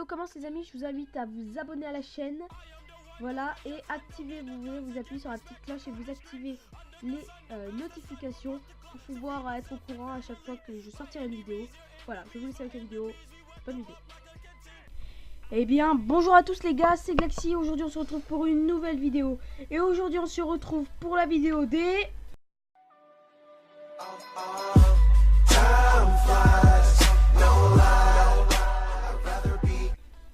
commence les amis, je vous invite à vous abonner à la chaîne. Voilà, et activez, vous appuyez sur la petite cloche et vous activez les notifications pour pouvoir être au courant à chaque fois que je sortirai une vidéo. Voilà, je vous laisse avec la vidéo. Bonne vidéo. Eh bien, bonjour à tous les gars, c'est Glaxy. Aujourd'hui on se retrouve pour une nouvelle vidéo. Et aujourd'hui on se retrouve pour la vidéo des...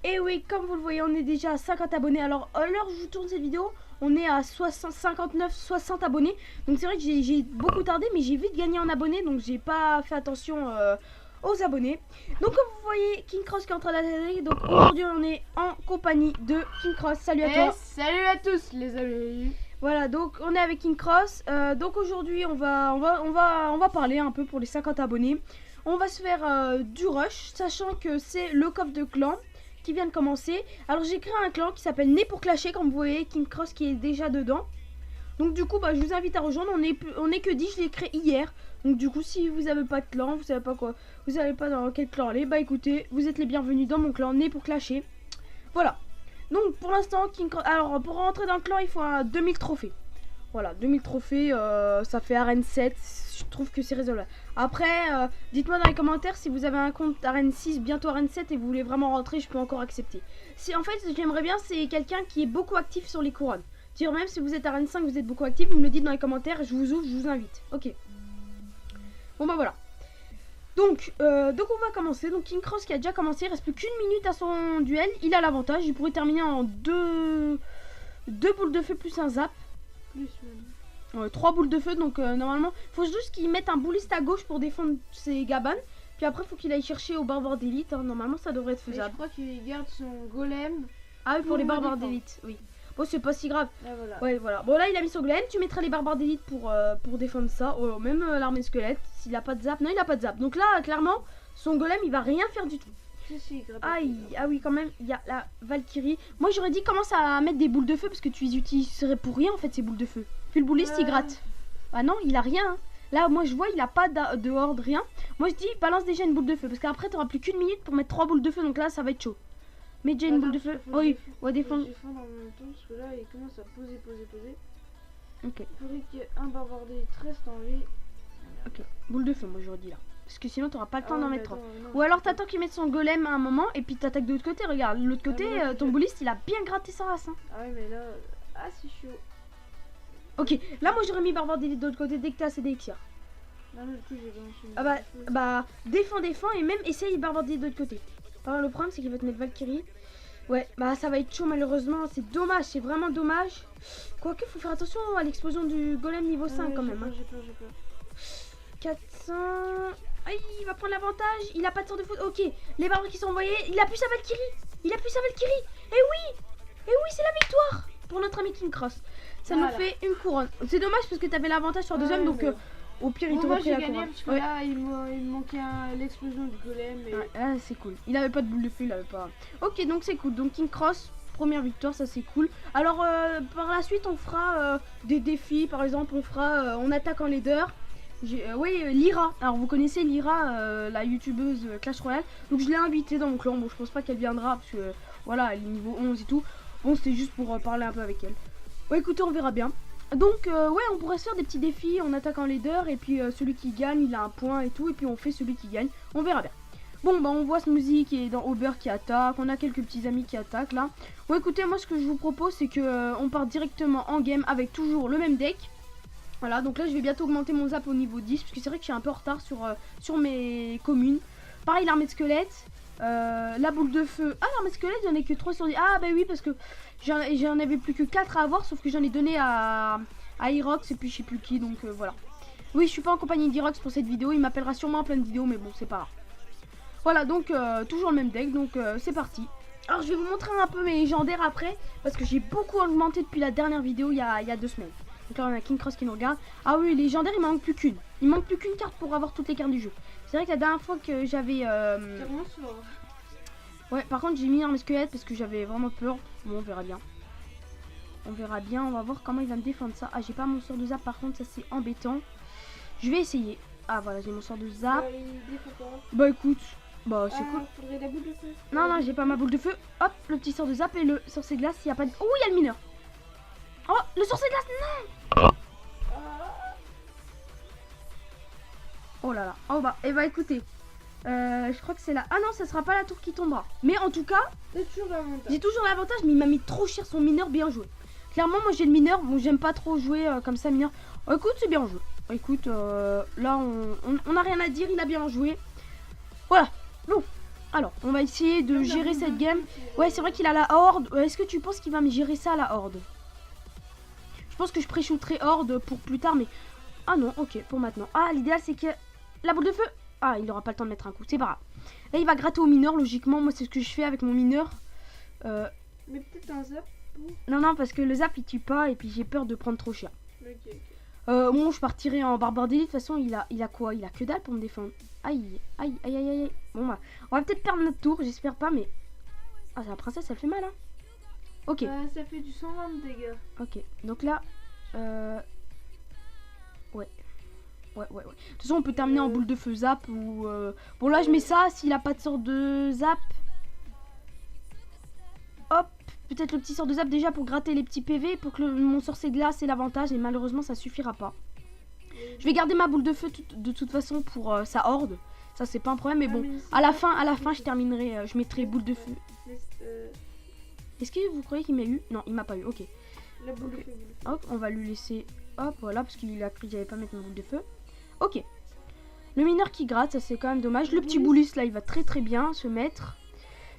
Et oui, comme vous le voyez, on est déjà à 50 abonnés. Alors, à l'heure où je tourne cette vidéo, on est à 59-60 abonnés. Donc c'est vrai que j'ai beaucoup tardé, mais j'ai vite gagné en abonnés. Donc j'ai pas fait attention aux abonnés. Donc comme vous voyez, King Cross qui est en train d'atterrir. Donc aujourd'hui, on est en compagnie de King Cross. Salut à toi. Salut à tous les amis. Voilà, donc on est avec King Cross. Donc aujourd'hui, on va parler un peu pour les 50 abonnés. On va se faire du rush, sachant que c'est le coffre de clan qui vient de commencer. Alors j'ai créé un clan qui s'appelle Né pour clasher, comme vous voyez, King Cross qui est déjà dedans. Donc du coup je vous invite à rejoindre, on est que 10, je l'ai créé hier. Donc du coup si vous n'avez pas de clan, vous savez pas quoi, vous savez pas dans quel clan aller, bah écoutez, vous êtes les bienvenus dans mon clan Né pour clasher. Voilà. Donc pour l'instant King Cross, alors pour rentrer dans le clan il faut 2000 trophées. Voilà, 2000 trophées, ça fait arène 7, je trouve que c'est raisonnable. Après, dites-moi dans les commentaires si vous avez un compte arène 6, bientôt arène 7 et vous voulez vraiment rentrer, je peux encore accepter. En fait, ce que j'aimerais bien, c'est quelqu'un qui est beaucoup actif sur les couronnes. Dire même si vous êtes arène 5, vous êtes beaucoup actif, vous me le dites dans les commentaires, je vous ouvre, je vous invite. Ok. Bon bah voilà. Donc on va commencer. Donc King Cross qui a déjà commencé, il reste plus qu'une minute à son duel, il a l'avantage, il pourrait terminer en deux boules de feu plus un zap. Plus même. 3 boules de feu, donc normalement faut juste qu'il mette un bouliste à gauche pour défendre ses gabanes. Puis après faut qu'il aille chercher au barbare d'élite, hein. Normalement ça devrait être faisable. Je crois qu'il garde son golem. Ah oui, pour les barbares d'élite, oui. Bon, c'est pas si grave. Là, voilà. Ouais, voilà. Bon là il a mis son golem, tu mettras les barbares d'élite pour défendre ça. Oh, même l'armée squelette, s'il a pas de zap. Non, il a pas de zap. Donc là clairement son golem il va rien faire du tout. Aïe, ah oui quand même, il y a la Valkyrie. Moi j'aurais dit commence à mettre des boules de feu parce que tu les utiliserais pour rien en fait ces boules de feu. Puis le bouliste il gratte. Ah non, il a rien, hein. Là moi je vois il a pas de horde, rien. Moi je dis balance déjà une boule de feu parce qu'après t'auras plus qu'une minute pour mettre 3 boules de feu, donc là ça va être chaud. Mets déjà une boule de feu. Oui, on va défendre. Défendre en même temps parce que là il commence à poser. Ok. Il faudrait qu'un barbare d'élite reste en vie. Ok, boule de feu moi j'aurais dit là. Parce que sinon t'auras pas le temps d'en mettre 3. Non, Ou alors t'attends qu'il mette son golem à un moment et puis t'attaques de l'autre côté. Regarde, de l'autre côté, ton bouliste il a bien gratté sa race. Hein. Ah oui, mais là, c'est chaud. Ok, là moi j'aurais mis barbare d'élite de l'autre côté dès que t'as assez d'élixirs. Non, mais du coup j'ai balancé une Ah bah défends et même essaye barbare d'élite de l'autre côté. Alors le problème c'est qu'il va te mettre Valkyrie. Ouais, bah ça va être chaud malheureusement, c'est dommage, c'est vraiment dommage. Quoique faut faire attention à l'explosion du golem niveau 5 quand même. J'ai peur. 400... Aïe, il va prendre l'avantage, il a pas de sort de foot. Ok, les barbares qui sont envoyés, il a plus sa Valkyrie. Et oui, c'est la victoire pour notre ami King Cross. Ça nous fait une couronne. C'est dommage parce que t'avais l'avantage sur deuxième, donc au pire il t'aurait pris la couronne. Parce que là il manquait l'explosion du golem. Et... Ah, c'est cool. Il avait pas de boule de feu, il avait pas. Ok, donc c'est cool. Donc King Cross, première victoire, ça c'est cool. Alors par la suite on fera des défis. Par exemple on fera on attaque en leader. Oui, Lyra. Alors vous connaissez Lyra, la youtubeuse Clash Royale. Donc je l'ai invitée dans mon clan. Bon, je pense pas qu'elle viendra parce que voilà, elle est niveau 11 et tout. Bon, c'était juste pour parler un peu avec elle. Ouais, écoutez, on verra bien. Donc ouais, on pourrait se faire des petits défis. On attaque en leader et puis celui qui gagne, il a un point et tout. Et puis on fait celui qui gagne. On verra bien. Bon, bah on voit Smoothie qui est dans Auber qui attaque. On a quelques petits amis qui attaquent là. Bon, écoutez, moi ce que je vous propose, c'est que on part directement en game avec toujours le même deck. Voilà, donc là je vais bientôt augmenter mon zap au niveau 10 parce que c'est vrai que je suis un peu en retard sur mes communes. Pareil, l'armée de squelette, la boule de feu. Ah, l'armée de squelette, j'en ai que 3 sur 10. Ah bah oui, parce que j'en avais plus que 4 à avoir, sauf que j'en ai donné à Irox et puis je sais plus qui, donc voilà. Oui, je suis pas en compagnie d'Irox pour cette vidéo, il m'appellera sûrement en pleine vidéo, mais bon, c'est pas grave. Voilà, donc toujours le même deck, donc c'est parti. Alors je vais vous montrer un peu mes légendaires après, parce que j'ai beaucoup augmenté depuis la dernière vidéo il y a 2 semaines. Donc là on a King Cross qui nous regarde. Ah oui, légendaire il manque plus qu'une. Il manque plus qu'une carte pour avoir toutes les cartes du jeu. C'est vrai que la dernière fois que j'avais... Ouais, par contre j'ai mis un squelette parce que j'avais vraiment peur. Bon, on verra bien. On va voir comment il va me défendre ça. Ah, j'ai pas mon sort de zap par contre, ça c'est embêtant. Je vais essayer. Ah voilà, j'ai mon sort de zap. Bah écoute, Bah c'est cool. Faudrait la boule de feu. Non, non, j'ai pas ma boule de feu. Hop, le petit sort de zap et le sorcier glace. Il y a pas de... Oh, il y a le mineur. Oh, le sorcier glace, non. Oh là là. Oh bah, et bah écoutez. Je crois que c'est là. Ah non, ça sera pas la tour qui tombera. Mais en tout cas, C'est toujours l'avantage. j'ai toujours l'avantage, mais il m'a mis trop cher son mineur, bien joué. Clairement, moi j'ai le mineur. Bon, j'aime pas trop jouer comme ça, mineur. Oh, écoute, c'est bien joué. Écoute, là, on a rien à dire, il a bien joué. Voilà. Bon, alors, on va essayer de gérer cette game. Ouais, c'est vrai qu'il a la horde. Est-ce que tu penses qu'il va me gérer ça, la horde? Je pense que je pré-shooterai horde pour plus tard, mais... Ah non, ok, pour maintenant. Ah, l'idéal, c'est que... La boule de feu. Ah, il n'aura pas le temps de mettre un coup, c'est pas grave. Là, il va gratter au mineur, logiquement. Moi, c'est ce que je fais avec mon mineur. Mais peut-être un zap. Non, non, parce que le zap, il tue pas, et puis j'ai peur de prendre trop cher. Ok. Bon, je partirai en barbare d'élite. De toute façon, il a quoi? Il a que dalle pour me défendre. Aïe, aïe, aïe, aïe, aïe. Bon, bah, on va peut-être perdre notre tour, j'espère pas, mais... Ah, la princesse, elle fait mal, hein. Ok, Ça fait du 120 de dégâts. ok. Donc là... Ouais. Ouais. De toute façon, on peut terminer en boule de feu zap ou... Bon, là, je mets ça. S'il a pas de sort de zap... Hop. Peut-être le petit sort de zap déjà pour gratter les petits PV. Pour que mon sorcier glace ait l'avantage. Et malheureusement, ça suffira pas. Je vais garder ma boule de feu de toute façon pour sa horde. Ça, c'est pas un problème. Mais bon, à la fin, je terminerai... je mettrai boule de feu. Est-ce que vous croyez qu'il m'a eu? Non, il m'a pas eu. Ok. La boule de feu. Hop, on va lui laisser... Hop, voilà. Parce qu'il a cru que j'allais pas mettre ma boule de feu. Ok. Le mineur qui gratte, ça c'est quand même dommage. Le petit boulis là, il va très très bien se mettre.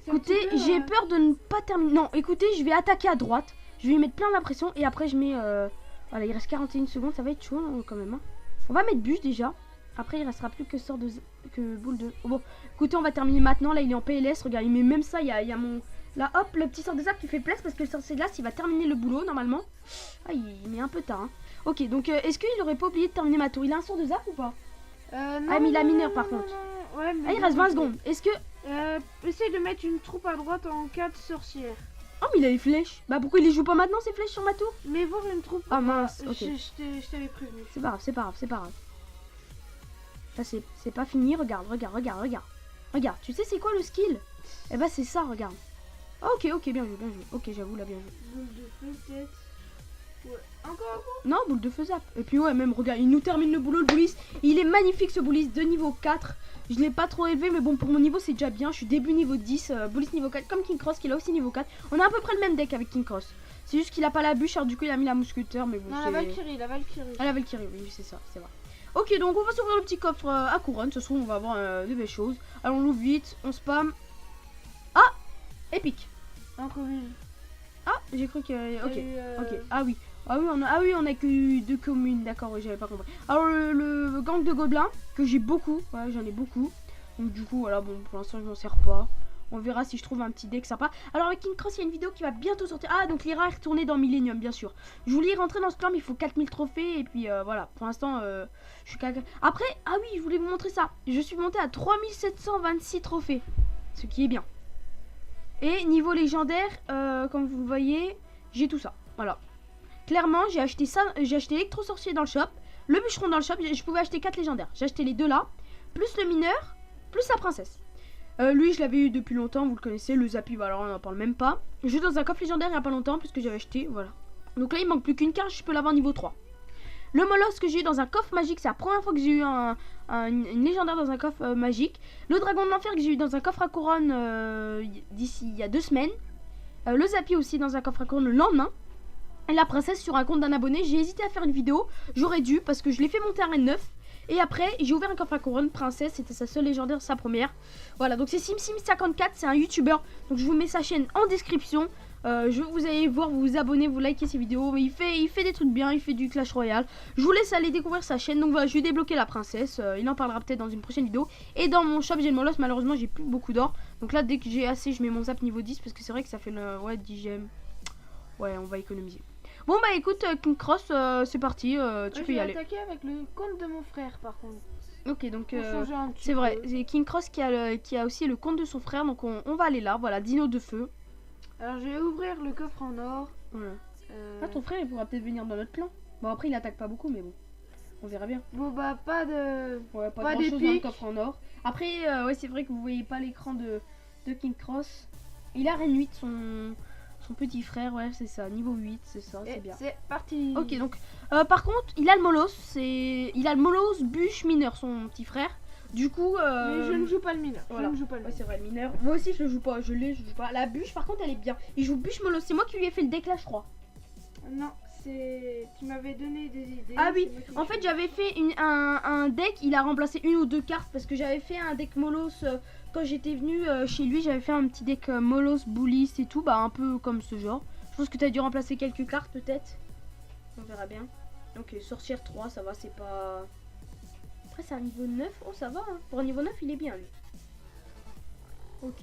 Écoutez, j'ai peur de ne pas terminer. Non, écoutez, je vais attaquer à droite. Je vais lui mettre plein d'impression et après je mets... Voilà, il reste 41 secondes, ça va être chaud quand même. Hein. On va mettre bûche déjà. Après, il restera plus que sort de... que boule de... Oh, bon, écoutez, on va terminer maintenant. Là, il est en PLS. Regarde, il met même ça. Il y a mon... Là, hop, le petit sort de zap qui fait place parce que le sorcier glace, il va terminer le boulot normalement. Ah, il met un peu tard. Hein. Ok, donc est-ce qu'il aurait pas oublié de terminer ma tour? Il a un sort de zap ou pas? Non, mais il a mineur par contre. Non. Ouais, mais Ah, il reste 20 secondes. Est-ce que... essaye de mettre une troupe à droite en cas de sorcière. Oh, mais il a les flèches. Bah, pourquoi il les joue pas maintenant, ces flèches sur ma tour? Mais voir une troupe... Ah mince, ok. Je t'avais prévenu. C'est pas grave. Ça, c'est pas fini. Regarde. Regarde, tu sais c'est quoi le skill? Eh bah, c'est ça, regarde. Ok, bien joué. Ok, j'avoue, là, bien joué. Boule de feu, peut-être. Ouais. Encore. Non, boule de feu zap. Et puis ouais, même regarde, il nous termine le boulot, le boulis. Il est magnifique ce boulis de niveau 4. Je l'ai pas trop élevé, mais bon, pour mon niveau c'est déjà bien. Je suis début niveau 10, boulis niveau 4, comme King Cross qui a aussi niveau 4. On a à peu près le même deck avec King Cross. C'est juste qu'il a pas la bûche, alors du coup il a mis la mousqueteur, mais bon. Non, la Valkyrie. Ah, la Valkyrie, oui, c'est ça, c'est vrai. Ok, donc on va s'ouvrir le petit coffre à couronne. Ce soir on va avoir de belles choses. Alors on l'ouvre vite, on spam. Ah, épique. Encore une. Ah, j'ai cru que... Ok. Ah oui, on a que 2 communes, d'accord, oui, j'avais pas compris. Alors le gang de gobelins, que j'ai beaucoup, ouais, j'en ai beaucoup. Donc du coup, voilà, bon, pour l'instant je m'en sers pas. On verra si je trouve un petit deck sympa. Alors avec King Cross, il y a une vidéo qui va bientôt sortir. Ah, donc l'Ira est retourné dans Millennium, bien sûr. Je voulais rentrer dans ce clan, mais il faut 4000 trophées. Et puis voilà, pour l'instant, je suis quelqu'un... Après, ah oui, je voulais vous montrer ça. Je suis monté à 3726 trophées, ce qui est bien. Et niveau légendaire, comme vous le voyez, j'ai tout ça. Voilà. Clairement, j'ai acheté ça, j'ai acheté l'électro sorcier dans le shop, le bûcheron dans le shop, je pouvais acheter 4 légendaires. J'ai acheté les deux là, plus le mineur, plus la princesse. Lui, je l'avais eu depuis longtemps, vous le connaissez, le Zappy, bah alors on n'en parle même pas. J'ai dans un coffre légendaire il n'y a pas longtemps, puisque j'avais acheté, voilà. Donc là, il manque plus qu'une carte, je peux l'avoir niveau 3. Le Molosse que j'ai eu dans un coffre magique, c'est la première fois que j'ai eu une légendaire dans un coffre magique. Le dragon de l'enfer que j'ai eu dans un coffre à couronne d'ici il y a 2 semaines. Le Zappy aussi dans un coffre à couronne le lendemain. Et la princesse sur un compte d'un abonné. J'ai hésité à faire une vidéo, j'aurais dû parce que je l'ai fait monter à Reine 9. Et après, j'ai ouvert un coffre à couronne princesse, c'était sa seule légendaire, sa première. Voilà, donc c'est SimSim54, c'est un youtubeur. Donc je vous mets sa chaîne en description. Vous allez voir, vous vous abonnez, vous likez ses vidéos. Il fait des trucs bien, il fait du Clash Royale. Je vous laisse aller découvrir sa chaîne. Donc voilà, je vais débloquer la princesse. Il en parlera peut-être dans une prochaine vidéo. Et dans mon shop, j'ai le Molosse. Malheureusement, j'ai plus beaucoup d'or. Donc là, dès que j'ai assez, je mets mon zap niveau 10. Parce que c'est vrai que ça fait le 10 gemmes. Ouais, on va économiser. Bon bah écoute, King Cross, c'est parti. Tu peux y aller. Je vais attaquer avec le compte de mon frère par contre. Ok, donc c'est vrai. C'est King Cross qui a aussi le compte de son frère. Donc on va aller là. Voilà, dino de feu. Alors je vais ouvrir le coffre en or. Voilà. Ah, ton frère il pourra peut-être venir dans notre clan. Bon après il attaque pas beaucoup mais bon. On verra bien. Bon bah pas de... Ouais, pas Pas grand chose dans le d'épique. coffre en or. Après, ouais, c'est vrai que vous voyez pas l'écran de King Cross. Il a Ren 8, son petit frère, ouais, c'est ça, niveau 8, c'est ça, c'est Et bien. c'est parti. Ok, donc, par contre, il a le Molos, il a le Molos bûche mineur, son petit frère. Du coup, Mais je ne joue pas le mineur. voilà. Je ne joue pas le Ouais, mineur. c'est vrai, le mineur. Moi aussi, je le joue pas, je joue pas. La bûche, par contre, elle est bien. Il joue bûche Molos, c'est moi qui lui ai fait le deck là, je crois. Non, c'est... Tu m'avais donné des idées. Ah oui, c'est moi qui en l'ai fait j'avais fait un deck, il a remplacé une ou deux cartes parce que j'avais fait un deck Molos quand j'étais venu chez lui, j'avais fait un petit deck Molos, Bullis et tout, bah un peu comme ce genre. Je pense que tu as dû remplacer quelques cartes peut-être. On verra bien. Ok, sorcière 3, ça va, c'est pas... Après c'est un niveau 9, oh ça va, hein. Pour un niveau 9 il est bien lui. Ok.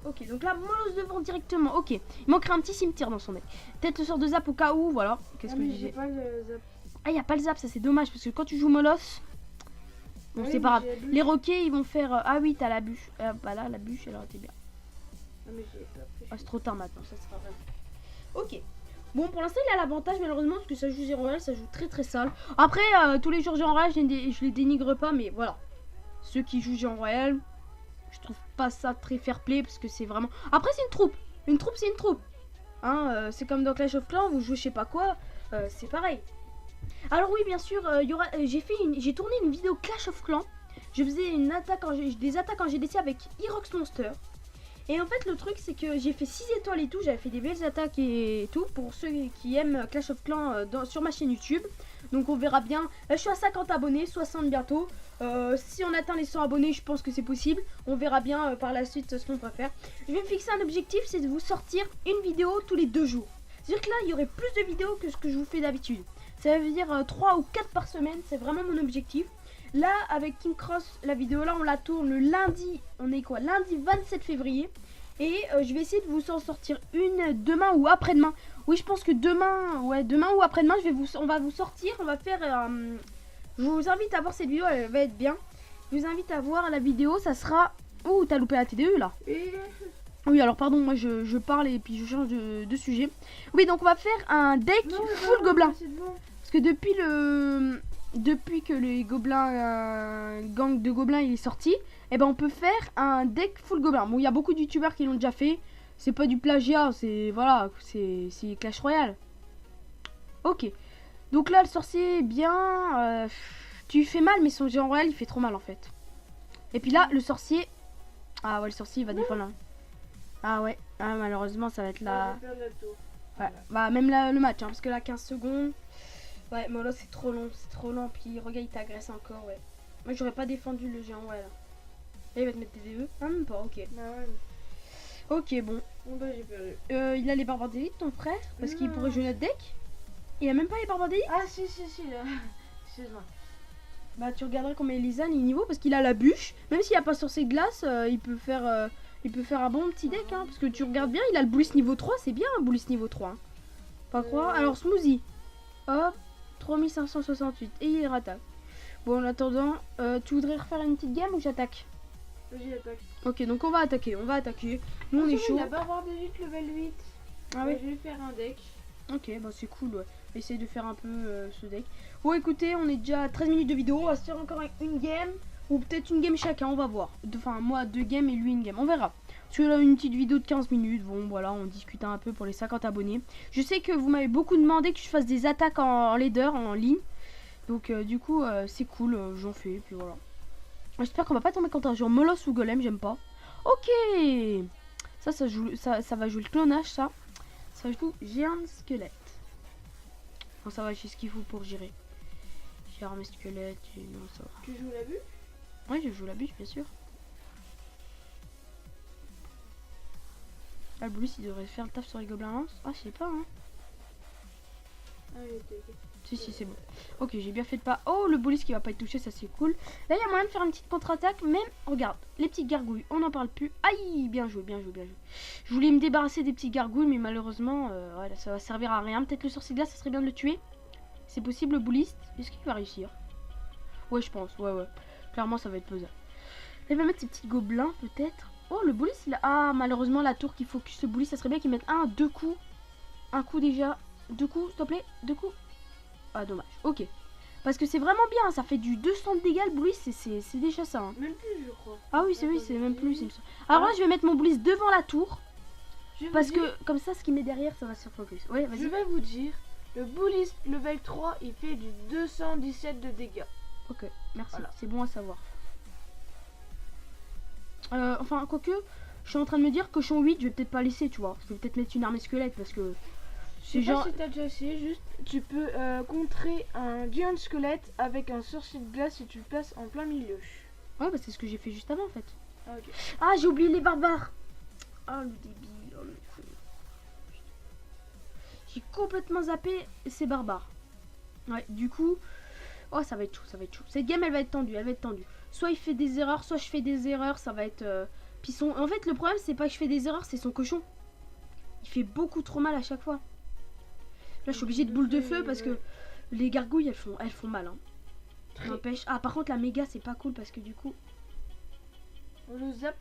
Ok, donc là, Molos devant directement, ok. Il manquerait un petit cimetière dans son deck. Peut-être le sort de zap au cas où, voilà. Qu'est-ce Ah, que mais j'ai j'ai pas le zap. Ah, il n'y a pas le zap, ça c'est dommage parce que quand tu joues Molos, bon, Oui, c'est mais pas grave. j'ai la bûche. Les roquets ils vont faire. Ah oui, t'as la bûche. Bah là, la bûche elle aurait été bien. Ah, mais j'ai pas pris. Ah, c'est trop tard maintenant, ça sera vraiment. Ok. Bon, pour l'instant, il a l'avantage malheureusement parce que ça joue 0 réel, ça joue très très sale. Après, tous les jours Géant Royal, je les dénigre pas, mais voilà. Ceux qui jouent Géant Royal, je trouve pas ça très fair play parce que c'est vraiment. Après, c'est une troupe. Une troupe, c'est une troupe. Hein, c'est comme dans Clash of Clans, vous jouez je sais pas quoi, c'est pareil. Alors oui, bien sûr, j'ai tourné une vidéo Clash of Clans. Je faisais des attaques en GDC avec Herox Monster. Et en fait, le truc, c'est que j'ai fait 6 étoiles et tout. J'avais fait des belles attaques et tout pour ceux qui aiment Clash of Clans sur ma chaîne YouTube. Donc on verra bien. Là, je suis à 50 abonnés, 60 bientôt. Si on atteint les 100 abonnés, je pense que c'est possible. On verra bien par la suite ce qu'on va faire. Je vais me fixer un objectif, c'est de vous sortir une vidéo tous les 2 jours. C'est-à-dire que là, il y aurait plus de vidéos que ce que je vous fais d'habitude. Ça veut dire 3 ou 4 par semaine, c'est vraiment mon objectif. Là, avec King Cross, la vidéo là, on la tourne le lundi, on est quoi? Lundi 27 février. Et je vais essayer de vous en sortir une demain ou après-demain. Oui, je pense que demain, ouais, demain ou après-demain, on va vous sortir, on va faire... je vous invite à voir cette vidéo, elle va être bien. Je vous invite à voir la vidéo, ça sera... Ouh, t'as loupé la TDE là. Et... Oui, alors pardon, moi je parle et puis je change de sujet. Oui, donc on va faire un deck Non, full gobelin. c'est bon. Parce que depuis que les gobelins, gang de gobelins il est sorti, et ben on peut faire un deck full gobelin. Bon, il y a beaucoup de youtubeurs qui l'ont déjà fait. C'est pas du plagiat, c'est voilà, c'est Clash Royale. Ok. Donc là le sorcier bien, tu fais mal mais son géant royal il fait trop mal en fait. Et puis là le sorcier, ah ouais le sorcier il va défendre. Hein. Ah ouais, ah, malheureusement ça va être la... Je vais perdre le tour. Ouais, bah même le match, hein, parce que là 15 secondes. Ouais, mais là c'est trop long, puis regarde il t'agresse encore, ouais. Moi j'aurais pas défendu le géant, ouais là. Là il va te mettre des DE. Ah même pas, ok. Bah ouais. Ok, bon. Bon bah j'ai perdu. Il a les barbares d'élite ton frère, parce qu'il Non. pourrait jouer notre deck. Il a même pas les barbares d'élite. Ah si là. Excuse-moi. Bah tu regarderas combien Elisa il est niveau, parce qu'il a la bûche. Même s'il a pas sur ses glaces, il peut faire un bon petit deck, hein, parce que tu regardes bien, il a le Bullis niveau 3, c'est bien un Bullis niveau 3. Hein. Pas croire. Alors Smoothie. Hop. 3568 et il rattaque. Bon en attendant, tu voudrais refaire une petite game ou j'attaque? Vas-y attaque. Ok donc on va attaquer. Nous on est chaud. Il a pas avoir de 8 level 8. Ah ouais. Je vais faire un deck. Ok bah c'est cool ouais. Essaye de faire un peu ce deck. Bon écoutez on est déjà à 13 minutes de vidéo. On va se faire encore une game. Ou peut-être une game chacun, on va voir. Enfin moi 2 games et lui une game, on verra. Parce que là une petite vidéo de 15 minutes, bon voilà, on discute un peu pour les 50 abonnés. Je sais que vous m'avez beaucoup demandé que je fasse des attaques en leader, en ligne. Donc du coup c'est cool, j'en fais, puis voilà. J'espère qu'on va pas tomber contre un genre Molos ou Golem, j'aime pas. Ok. Ça va jouer le clonage ça. Ça joue géant squelette. Bon ça va, j'ai ce qu'il faut pour gérer. Gérer mes squelettes, et non ça va. Tu joues la bûche? Oui, je joue la bûche, bien sûr. Ah, le Bullis, il devrait faire le taf sur les gobelins lance. Ah, je sais pas, hein. Ah oui, ok. Si, c'est bon. Ok, j'ai bien fait le pas. Oh, le Bullis qui va pas être touché, ça c'est cool. Là, il y a moyen de faire une petite contre-attaque. Même, regarde, les petites gargouilles, on n'en parle plus. Aïe, bien joué. Je voulais me débarrasser des petites gargouilles, mais malheureusement, ouais, ça va servir à rien. Peut-être le sorcier de glace, ça serait bien de le tuer. C'est possible, le Bullis. Est-ce qu'il va réussir? Ouais, je pense, ouais. Clairement, ça va être pesant. Il va mettre ses petits gobelins, peut-être. Oh, le Bullis, il a... Ah, malheureusement, la tour qui focus le Bullis, ça serait bien qu'il mette deux coups. Un coup déjà. 2 coups, s'il te plaît. 2 coups. Ah, dommage. Ok. Parce que c'est vraiment bien, ça fait du 200 de dégâts le Bullis, c'est déjà ça. Hein. Même plus, je crois. Ah oui, c'est même plus. Il me semble. Alors là, je vais mettre mon Bullis devant la tour. Parce que comme ça, ce qui met derrière, ça va se focus. Ouais, vas-y. Je vais vous dire, le Bullis level 3, il fait du 217 de dégâts. Ok, merci, Voilà. c'est bon à savoir. Enfin, quoique, je suis en train de me dire que cochon 8, je vais peut-être pas laisser, tu vois. Je vais peut-être mettre une armée squelette parce que Je sais pas si t'as déjà essayé, juste tu peux contrer un géant squelette avec un sorcier de glace si tu le places en plein milieu. Ouais, bah c'est ce que j'ai fait juste avant en fait. Ah, ok. Ah, j'ai oublié les barbares. Ah, le débile. Oh, le fou. J'ai complètement zappé ces barbares. Ouais, du coup, oh, ça va être chaud, ça va être chaud. Cette game, elle va être tendue, elle va être tendue. Soit il fait des erreurs, soit je fais des erreurs, ça va être... Puis en fait, le problème, c'est pas que je fais des erreurs, c'est son cochon. Il fait beaucoup trop mal à chaque fois. Là, je suis obligée de boule de feu parce que les gargouilles, elles font mal. Hein. N'empêche. Ah, par contre, la méga, c'est pas cool parce que du coup... On le zappe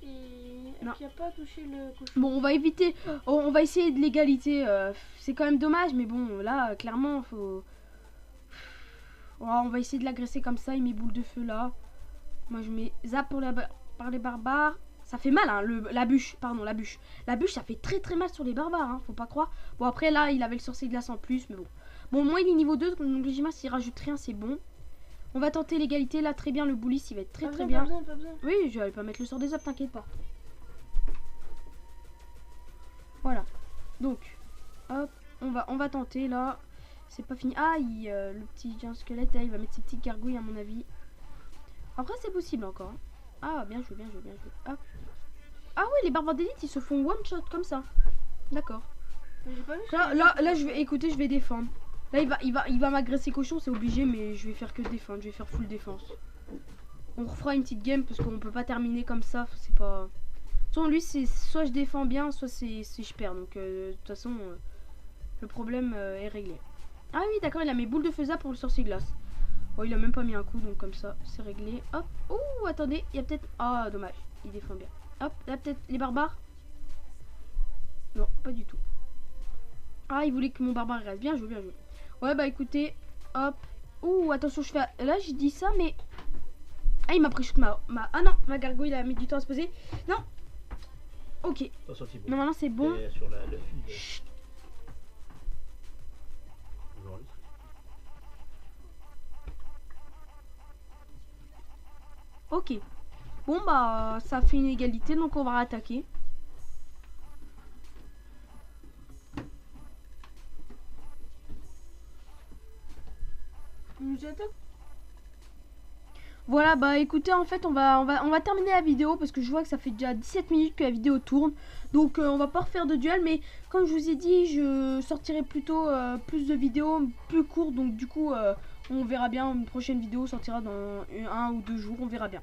et Non. qui a pas touché le cochon. Bon, on va éviter... on va essayer de l'égalité. C'est quand même dommage, mais bon, là, clairement, faut... Oh, on va essayer de l'agresser comme ça. Il met boule de feu là. Moi, je mets zap par les barbares. Ça fait mal, hein, la bûche. Pardon, la bûche. La bûche, ça fait très très mal sur les barbares, hein, faut pas croire. Bon, après, là, il avait le sorcier de glace en plus, mais bon. Bon, moi, il est niveau 2, donc logiquement, s'il rajoute rien, c'est bon. On va tenter l'égalité. Là, très bien, le Bullis, il va être très bien. Pas besoin. Oui, je vais pas mettre le sort des zap, t'inquiète pas. Voilà. Donc, hop, on va tenter, là. C'est pas fini. Ah, le petit géant squelette, là, il va mettre ses petites gargouilles, à mon avis. Après, c'est possible encore. Ah, bien joué, bien joué, bien joué. Hop. Ah oui, les barbares d'élite, ils se font one shot comme ça. D'accord. J'ai pas vu ce Là, je vais, écoutez, je vais défendre. Là, il va m'agresser cochon, c'est obligé, mais je vais faire que défendre. Je vais faire full défense. On refera une petite game parce qu'on peut pas terminer comme ça. C'est pas. Soit lui, c'est soit je défends bien, soit c'est je perds. Donc, de toute façon, le problème est réglé. Ah oui, d'accord, il a mis boule de feu zap pour le sorcier glace. Oh, il a même pas mis un coup, donc comme ça, c'est réglé. Hop. Ouh, attendez, il y a peut-être. Ah, dommage, il défend bien. Hop, là, peut-être les barbares. Non, pas du tout. Ah, il voulait que mon barbare reste. Bien joué, bien joué. Ouais, bah écoutez, hop. Ouh, attention, je fais. Là, j'ai dit ça, mais. Ah, il m'a pris ma. Ah non, ma gargouille, il a mis du temps à se poser. Non. Ok. Normalement, c'est bon. Sur le fil de... Chut. Ok. Bon, bah, ça fait une égalité, donc on va attaquer. nous attaque. Voilà, bah écoutez, en fait, on va terminer la vidéo parce que je vois que ça fait déjà 17 minutes que la vidéo tourne. Donc, on va pas refaire de duel, mais comme je vous ai dit, je sortirai plutôt plus de vidéos plus courtes. Donc, du coup, on verra bien. Une prochaine vidéo sortira dans 1 ou 2 jours, on verra bien.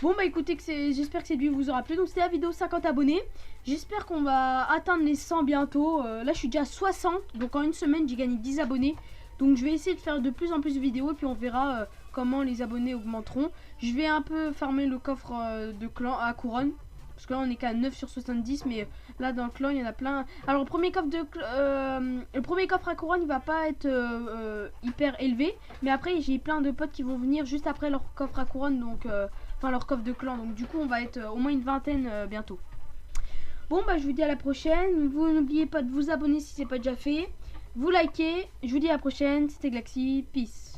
Bon, bah écoutez, j'espère que cette vidéo vous aura plu. Donc, c'était la vidéo 50 abonnés. J'espère qu'on va atteindre les 100 bientôt. Là, je suis déjà à 60. Donc, en une semaine, j'ai gagné 10 abonnés. Donc, je vais essayer de faire de plus en plus de vidéos et puis on verra comment les abonnés augmenteront. Je vais un peu farmer le coffre de clan à couronne. Parce que là on est qu'à 9 sur 70. Mais là dans le clan il y en a plein. Alors le premier coffre à couronne il va pas être hyper élevé. Mais après j'ai plein de potes qui vont venir juste après leur coffre à couronne. Donc enfin leur coffre de clan. Donc du coup on va être au moins une vingtaine bientôt. Bon bah je vous dis à la prochaine. Vous n'oubliez pas de vous abonner si c'est pas déjà fait. Vous likez. Je vous dis à la prochaine. C'était Glaxy. Peace.